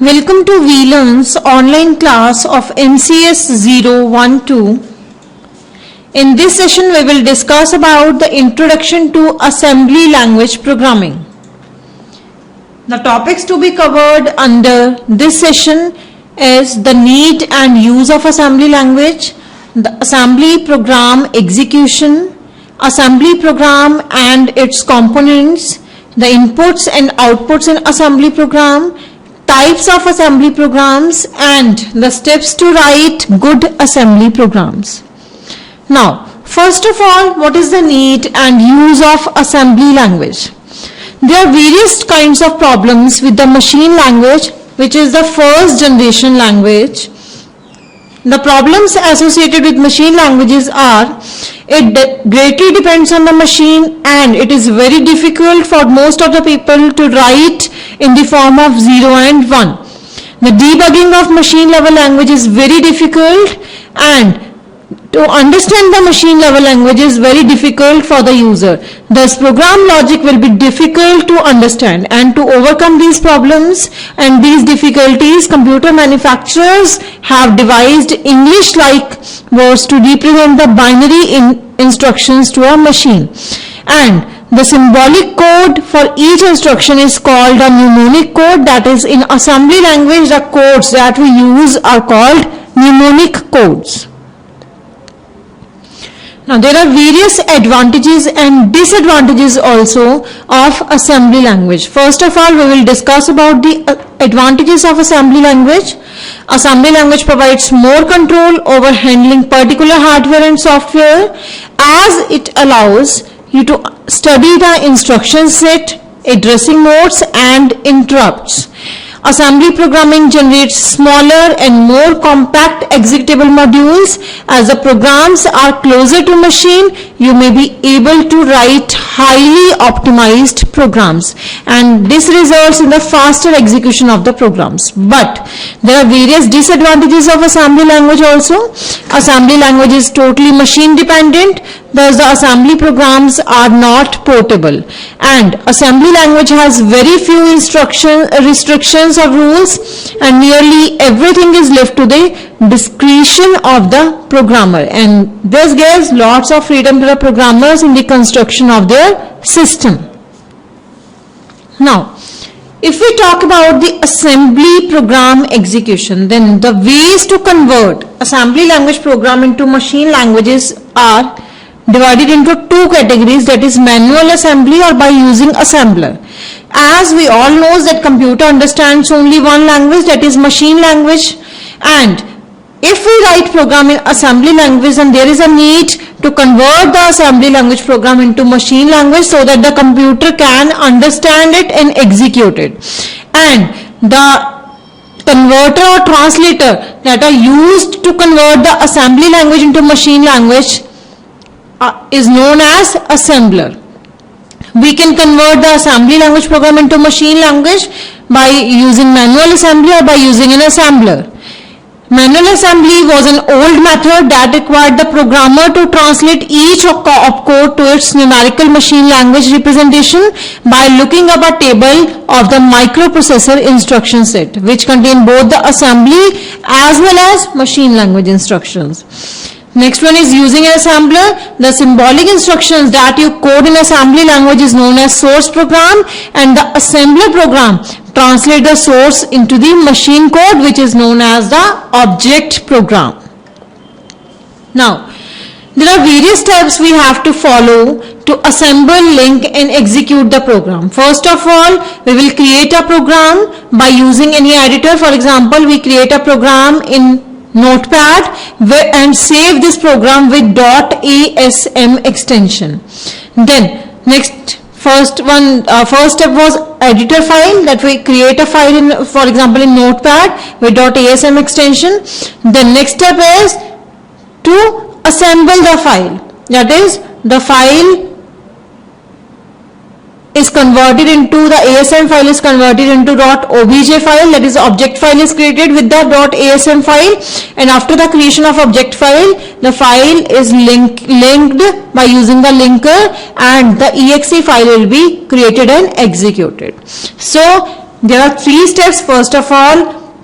Welcome to VLearn's online class of MCS 012. In this session, we will discuss about the introduction to assembly language programming. The topics to be covered under this session is the need and use of assembly language, the assembly program execution, assembly program and its components, the inputs and outputs in assembly program, types of assembly programs, and the steps to write good assembly programs. Now, first of all, what is the need and use of assembly language? There are various kinds of problems with the machine language, which is the first generation language. The problems associated with machine languages are, it greatly depends on the machine and it is very difficult for most of the people to write in the form of 0 and 1. The debugging of machine level language is very difficult, and to understand the machine level language is very difficult for the user. Thus, program logic will be difficult to understand, and to overcome these problems and these difficulties, computer manufacturers have devised English-like words to represent the binary instructions to a machine. And the symbolic code for each instruction is called a mnemonic code. That is, in assembly language, the codes that we use are called mnemonic codes. Now, there are various advantages and disadvantages also of assembly language. First of all, we will discuss about the advantages of assembly language. Assembly language provides more control over handling particular hardware and software, as it allows you to study the instruction set, addressing modes and interrupts. Assembly programming generates smaller and more compact executable modules. As the programs are closer to machine, you may be able to write highly optimized programs, and this results in the faster execution of the programs. But there are various disadvantages of assembly language also. Assembly language is totally machine dependent. Thus, the assembly programs are not portable, and assembly language has very few restrictions of rules, and nearly everything is left to the discretion of the programmer, and this gives lots of freedom to the programmers in the construction of their system. Now, if we talk about the assembly program execution, then the ways to convert assembly language program into machine languages are divided into two categories, that is manual assembly or by using assembler. As we all know that computer understands only one language, that is machine language, and if we write program in assembly language, then there is a need to convert the assembly language program into machine language so that the computer can understand it and execute it. And the converter or translator that are used to convert the assembly language into machine language is known as assembler. We can convert the assembly language program into machine language by using manual assembly or by using an assembler. Manual assembly was an old method that required the programmer to translate each opcode to its numerical machine language representation by looking up a table of the microprocessor instruction set, which contain both the assembly as well as machine language instructions. Next one is using an assembler. The symbolic instructions that you code in assembly language is known as source program, and the assembler program translate the source into the machine code, which is known as the object program. Now, there are various steps we have to follow to assemble, link and execute the program. First of all, we will create a program by using any editor. For example, we create a program in Notepad and save this program with .asm extension. Then first step was editor file, that we create a file in, for example, in Notepad with .asm extension. The next step is to assemble the file, that is the file is converted into, the ASM file is converted into .obj file, that is object file is created with the .asm file, and after the creation of object file, the file is linked by using the linker, and the exe file will be created and executed. So there are 3 steps. First of all,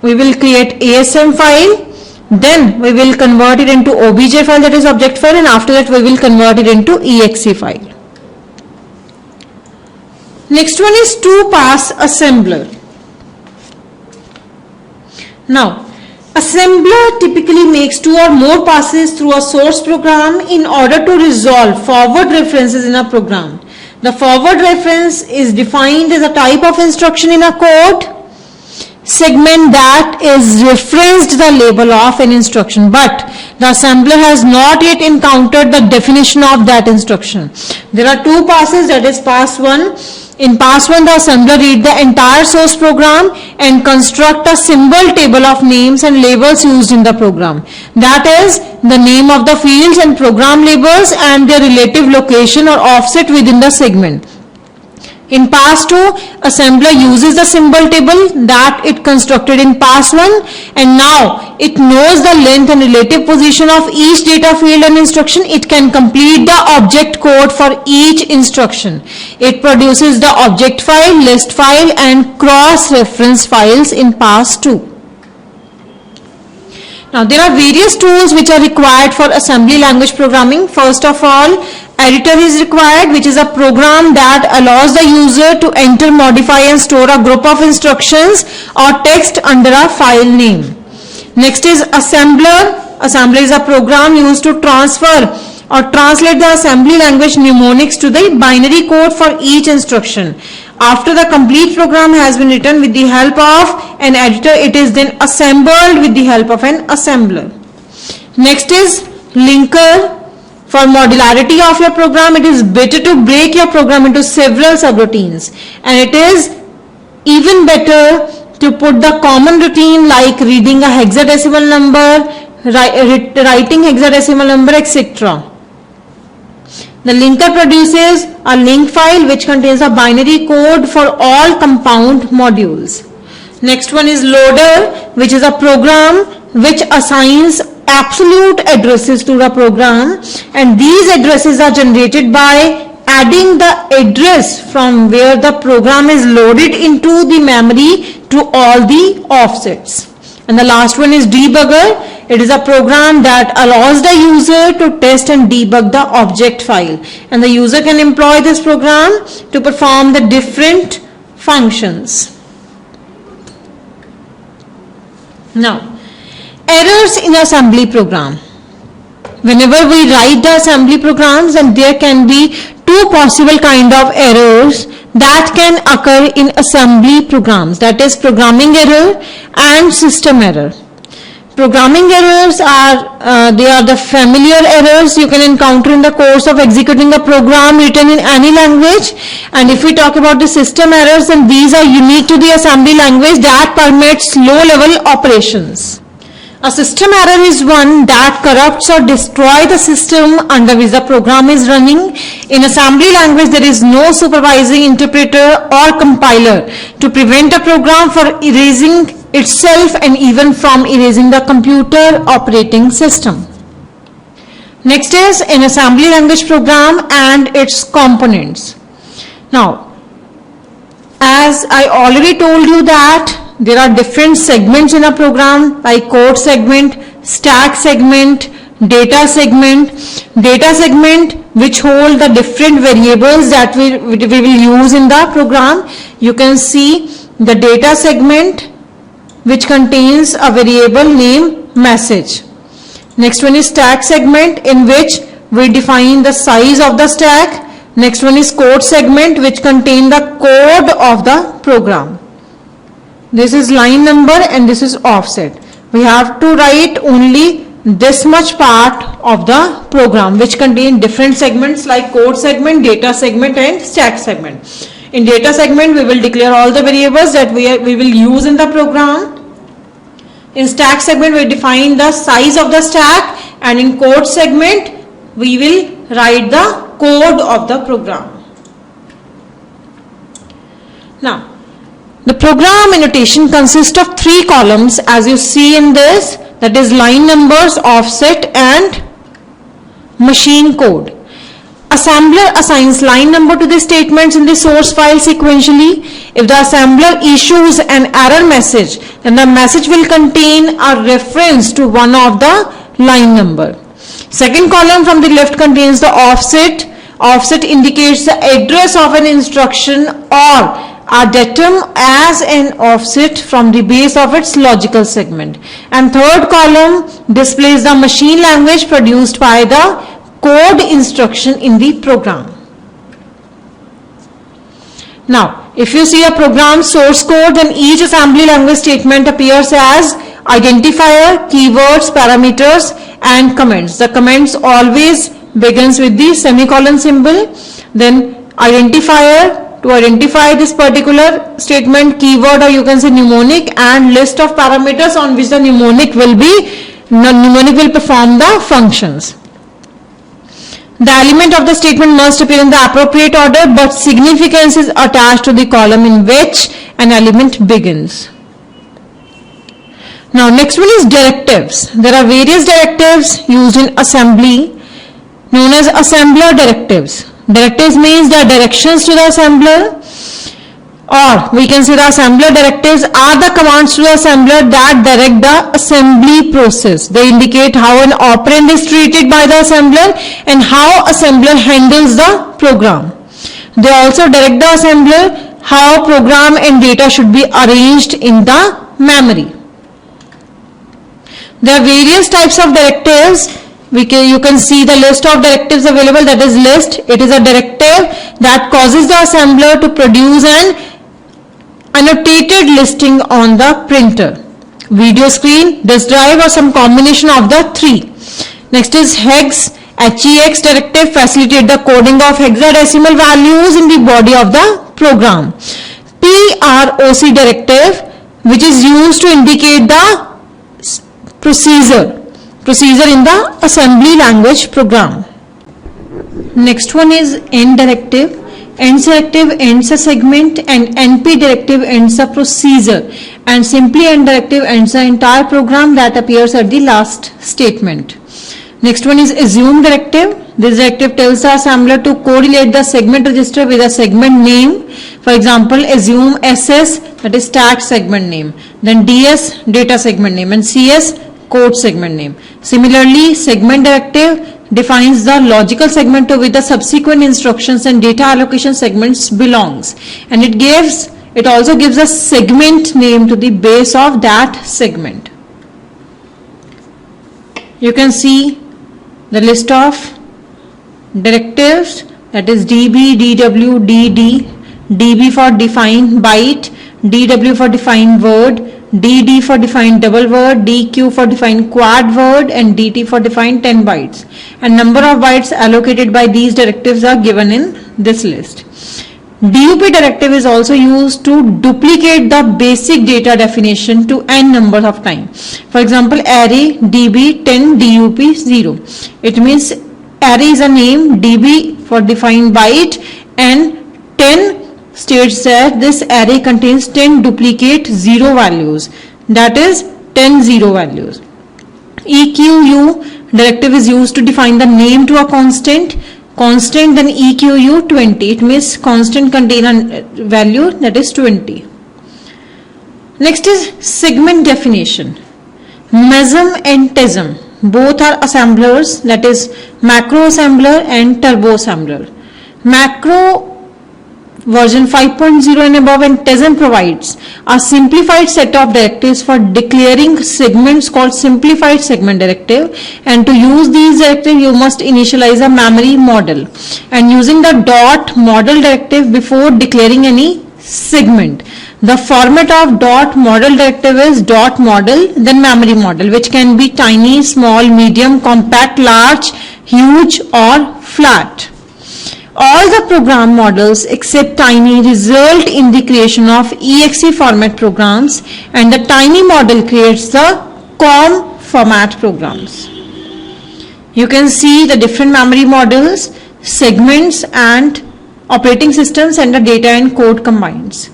we will create ASM file, then we will convert it into OBJ file, that is object file, and after that we will convert it into exe file. Next one is 2-pass assembler. Now, assembler typically makes 2 or more passes through a source program in order to resolve forward references in a program. The forward reference is defined as a type of instruction in a code segment that is referenced the label of an instruction, but the assembler has not yet encountered the definition of that instruction. There are 2 passes, that is pass 1. In pass 1, the assembler reads the entire source program and construct a symbol table of names and labels used in the program. That is the name of the fields and program labels and their relative location or offset within the segment. In pass 2, assembler uses the symbol table that it constructed in pass 1, and now it knows the length and relative position of each data field and instruction. It can complete the object code for each instruction. It produces the object file, list file, and cross-reference files in pass 2. Now, there are various tools which are required for assembly language programming. First of all, editor is required, which is a program that allows the user to enter, modify, and store a group of instructions or text under a file name. Next is assembler. Assembler is a program used to transfer or translate the assembly language mnemonics to the binary code for each instruction. After the complete program has been written with the help of an editor, it is then assembled with the help of an assembler. Next is linker. For modularity of your program, it is better to break your program into several subroutines, and it is even better to put the common routine like reading a hexadecimal number, writing hexadecimal number, etc. The linker produces a link file which contains a binary code for all compound modules. Next one is loader, which is a program which assigns absolute addresses to the program, and these addresses are generated by adding the address from where the program is loaded into the memory to all the offsets. And the last one is debugger. It is a program that allows the user to test and debug the object file, and the user can employ this program to perform the different functions. Now, errors in assembly program. Whenever we write the assembly programs, then there can be 2 possible kind of errors that can occur in assembly programs, that is programming error and system error. Programming errors are they are the familiar errors you can encounter in the course of executing a program written in any language, and if we talk about the system errors, then these are unique to the assembly language that permits low-level operations. A system error is one that corrupts or destroys the system under which the program is running. In assembly language, there is no supervising interpreter or compiler to prevent a program from erasing itself and even from erasing the computer operating system. Next is an assembly language program and its components. Now, as I already told you that there are different segments in a program like code segment, stack segment, data segment. Data segment which hold the different variables that we will use in the program. You can see the data segment which contains a variable name message. Next one is stack segment, in which we define the size of the stack. Next one is code segment, which contain the code of the program. This is line number and this is offset. We have to write only this much part of the program which contain different segments like code segment, data segment and stack segment. In data segment, we will declare all the variables that we will use in the program. In stack segment, we define the size of the stack, and in code segment, we will write the code of the program. Now, the program annotation consists of 3 columns as you see in this, that is line numbers, offset and machine code. assembler assigns line number to the statements in the source file sequentially. If the assembler issues an error message, then the message will contain a reference to one of the line number. Second column from the left contains the offset. Offset indicates the address of an instruction or a datum as an offset from the base of its logical segment. And third column displays the machine language produced by the code instruction in the program. Now, if you see a program source code, then each assembly language statement appears as identifier, keywords, parameters, and comments. The comments always begins with the semicolon symbol, then identifier to identify this particular statement, keyword or you can say mnemonic, and list of parameters on which the mnemonic will perform the functions. The element of the statement must appear in the appropriate order, but significance is attached to the column in which an element begins. Now next one is directives. There are various directives used in assembly known as assembler directives. Directives means the directions to the assembler, or we can say the assembler directives are the commands to the assembler that direct the assembly process. They indicate how an operand is treated by the assembler and how assembler handles the program. They also direct the assembler how program and data should be arranged in the memory. There are various types of directives. You can see the list of directives available, that is list. It is a directive that causes the assembler to produce an annotated listing on the printer, video screen, disk drive, or some combination of the three. Next is HEX. HEX directive facilitate the coding of hexadecimal values in the body of the program. PROC directive, which is used to indicate the procedure in the assembly language program. Next one is END directive. END directive ends a segment, and NP directive ends a procedure, and simply END directive ends the entire program that appears at the last statement. Next one is assume directive. This directive tells the assembler to correlate the segment register with a segment name. For example, assume SS, that is stack segment name, then DS data segment name, and CS code segment name. Similarly, segment directive defines the logical segment to which the subsequent instructions and data allocation segments belongs, and it also gives a segment name to the base of that segment. You can see the list of directives, that is DB, DW, DD, DB for define byte, DW for define word, DD for define double word, DQ for define quad word, and DT for define 10 bytes. And number of bytes allocated by these directives are given in this list. DUP directive is also used to duplicate the basic data definition to n numbers of time. For example, array DB 10 DUP 0. It means array is a name, DB for define byte, and 10 states that this array contains 10 duplicate 0 values, that is 10 0 values. EQU directive is used to define the name to a constant, then EQU 20. It means constant contain a value, that is 20. Next is segment definition. MESM and TESM both are assemblers, that is macro assembler and turbo assembler. Macro version 5.0 and above, and TESM provides a simplified set of directives for declaring segments called simplified segment directive, and to use these directives you must initialize a memory model, and using the dot model directive before declaring any segment. The format of dot model directive is dot model then memory model, which can be tiny, small, medium, compact, large, huge, or flat. All the program models except tiny result in the creation of exe format programs, and the tiny model creates the COM format programs. You can see the different memory models, segments, and operating systems, and the data and code combines.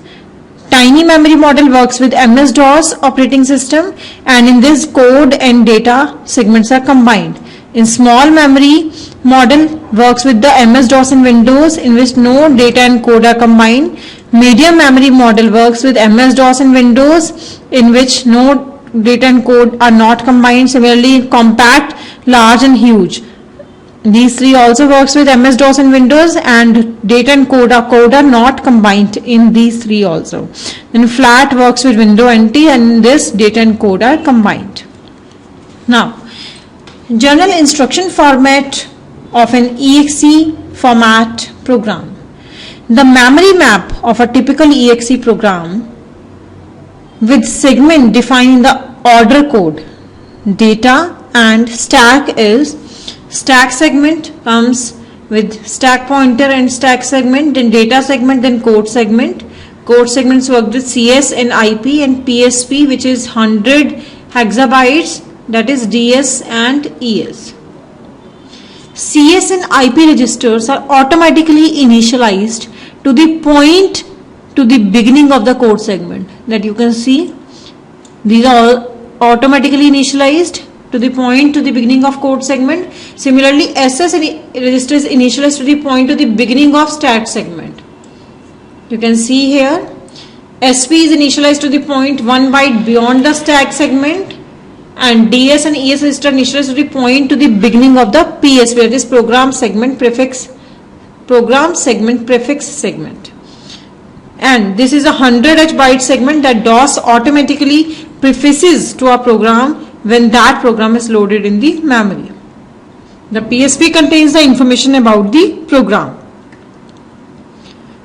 Tiny memory model works with MS-DOS operating system, and in this code and data segments are combined. In small memory model works with the MS-DOS in Windows in which no data and code are combined. Medium memory model works with MS-DOS in Windows in which no data and code are not combined. Similarly, compact, large and huge. These three also works with MS-DOS in Windows, and data and code are not combined in these three also. Then flat works with Window NT, and in this data and code are combined. Now, general instruction format of an EXE format program. The memory map of a typical EXE program with segment defined in the order code, data and stack is: stack segment comes with stack pointer and stack segment, then data segment, then code segment. Code segments work with CS and IP, and PSP, which is 100 hexabytes, that is DS and ES. CS and IP registers are automatically initialized to the point to the beginning of the code segment. That you can see, these are all automatically initialized to the point to the beginning of code segment. Similarly, SS register is initialized to the point to the beginning of stack segment. You can see here, SP is initialized to the point 1 byte beyond the stack segment, and DS and ES register initialized to the point to the beginning of the PSP, that is program segment prefix segment. And this is a 100H byte segment that DOS automatically prefixes to a program when that program is loaded in the memory. The PSP contains the information about the program.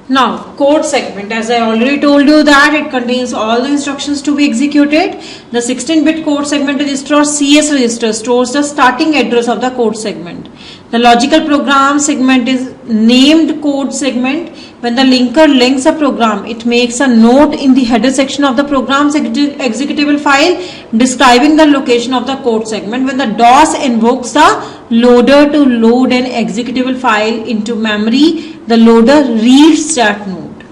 Now, code segment, as I already told you that it contains all the instructions to be executed. The 16-bit code segment register or CS register stores the starting address of the code segment. The logical program segment is named code segment. When the linker links a program, it makes a note in the header section of the program's executable file describing the location of the code segment. When the DOS invokes the loader to load an executable file into memory, the loader reads that note.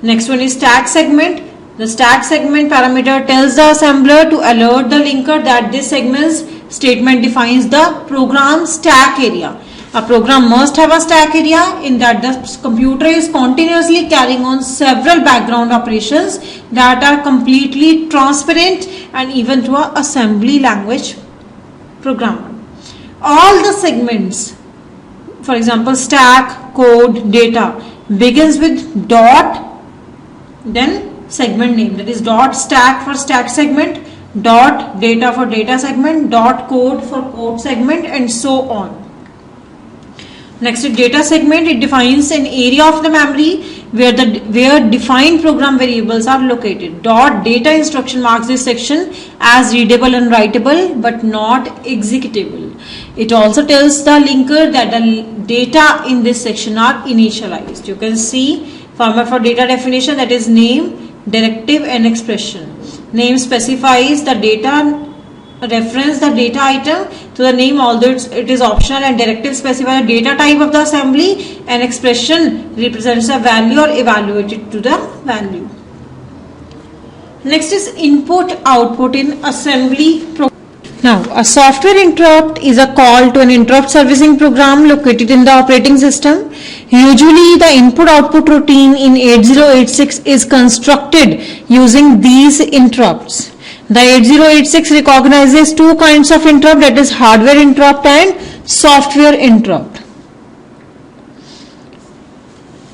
Next one is stack segment. The stack segment parameter tells the assembler to alert the linker that this segment's statement defines the program stack area. A program must have a stack area in that the computer is continuously carrying on several background operations that are completely transparent and even to an assembly language programmer. All the segments, for example stack, code, data, begins with dot, then segment name, that is dot stack for stack segment, dot data for data segment, dot code for code segment, and so on. Next is data segment. It defines an area of the memory where defined program variables are located. Dot data instruction marks this section as readable and writable but not executable. It also tells the linker that the data in this section are initialized. You can see format for data definition, that is name, directive and expression. Name specifies the data, reference the data item to the name, although it is optional, and directive specify the data type of the assembly, and expression represents a value or evaluated to the value. Next is input output in assembly program. Now, a software interrupt is a call to an interrupt servicing program located in the operating system. Usually, the input-output routine in 8086 is constructed using these interrupts. The 8086 recognizes two kinds of interrupt, that is hardware interrupt and software interrupt.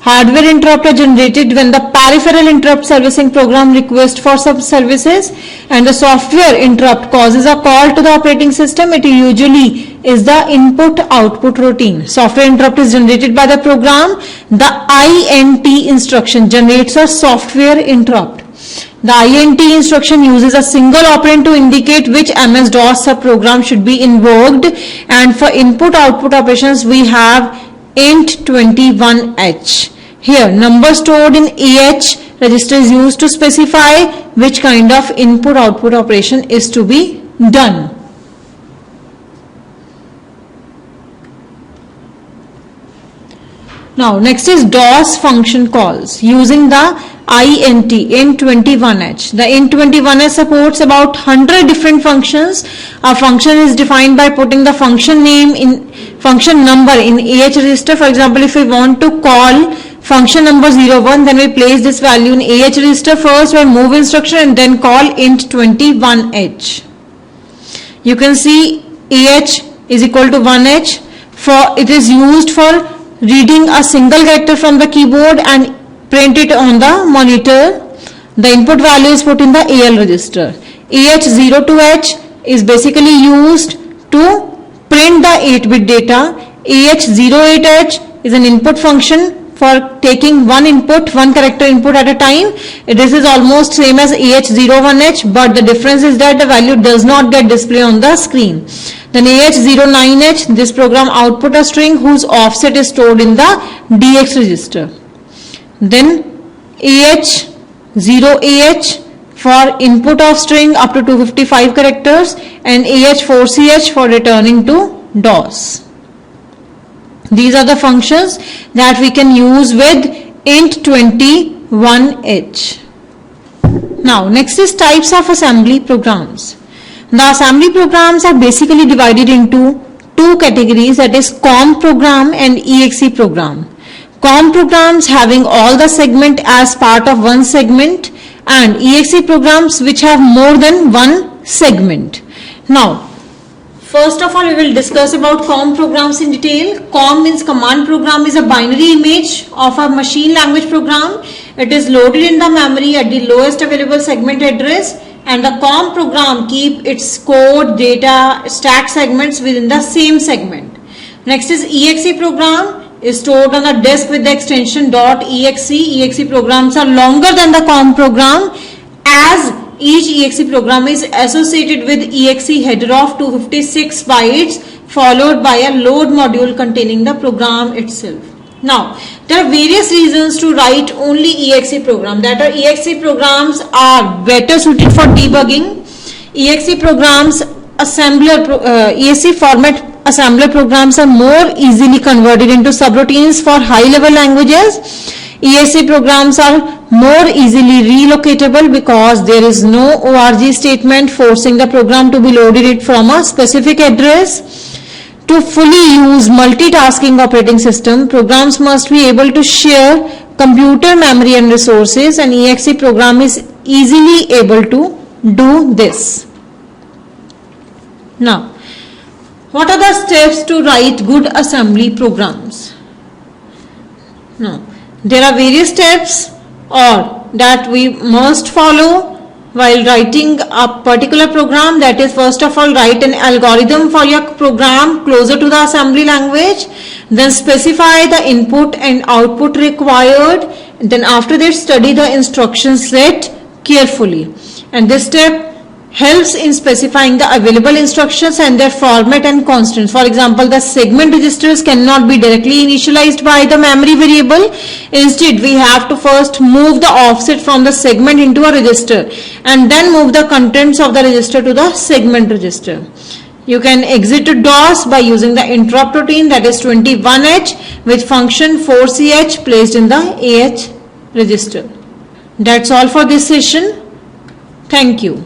Hardware interrupt are generated when the peripheral interrupt servicing program requests for some services, and the software interrupt causes a call to the operating system. It usually is the input-output routine. Software interrupt is generated by the program. The INT instruction generates a software interrupt. The INT instruction uses a single operand to indicate which MS-DOS subprogram should be invoked, and for input-output operations we have int21h. Here, number stored in AH register is used to specify which kind of input-output operation is to be done. Now next is DOS function calls using the int21h. The int21h supports about 100 different functions. A function is defined by putting the function name in function number in AH register. For example, if we want to call function number 01, then we place this value in AH register first by move instruction and then call int21h. You can see AH is equal to 1h. For it is used for reading a single character from the keyboard and print it on the monitor. The input value is put in the AL register. AH02H is basically used to print the 8-bit data. AH08H is an input function for taking one character input at a time. This is almost same as AH01H, but the difference is that the value does not get displayed on the screen. Then AH09H, this program output a string whose offset is stored in the DX register. Then AH0AH for input of string up to 255 characters and AH4CH for returning to DOS. These are the functions that we can use with int21h. Now next is types of assembly programs. The assembly programs are basically divided into two categories, that is COM program and EXE program. COM programs having all the segment as part of one segment and EXE programs which have more than one segment. Now first of all, we will discuss about COM programs in detail. COM means command program, is a binary image of a machine language program. It is loaded in the memory at the lowest available segment address, and the COM program keep its code, data, stack segments within the same segment. Next is EXE program, is stored on the disk with the extension .exe. EXE programs are longer than the COM program, as each EXE program is associated with EXE header of 256 bytes followed by a load module containing the program itself. Now, there are various reasons to write only EXE program. That are, EXE programs are better suited for debugging. EXE programs EXE format assembler programs are more easily converted into subroutines for high-level languages. EXE programs are more easily relocatable because there is no ORG statement forcing the program to be loaded from a specific address. To fully use multitasking operating system, programs must be able to share computer memory and resources, and EXE program is easily able to do this. Now, what are the steps to write good assembly programs? Now, there are various steps that we must follow while writing a particular program. That is, first of all, write an algorithm for your program closer to the assembly language. Then specify the input and output required. And then after that, study the instruction set carefully. And this step helps in specifying the available instructions and their format and constants. For example, the segment registers cannot be directly initialized by the memory variable. Instead, we have to first move the offset from the segment into a register and then move the contents of the register to the segment register. You can exit to DOS by using the interrupt routine, that is 21h, with function 4ch placed in the AH register. That's all for this session. Thank you.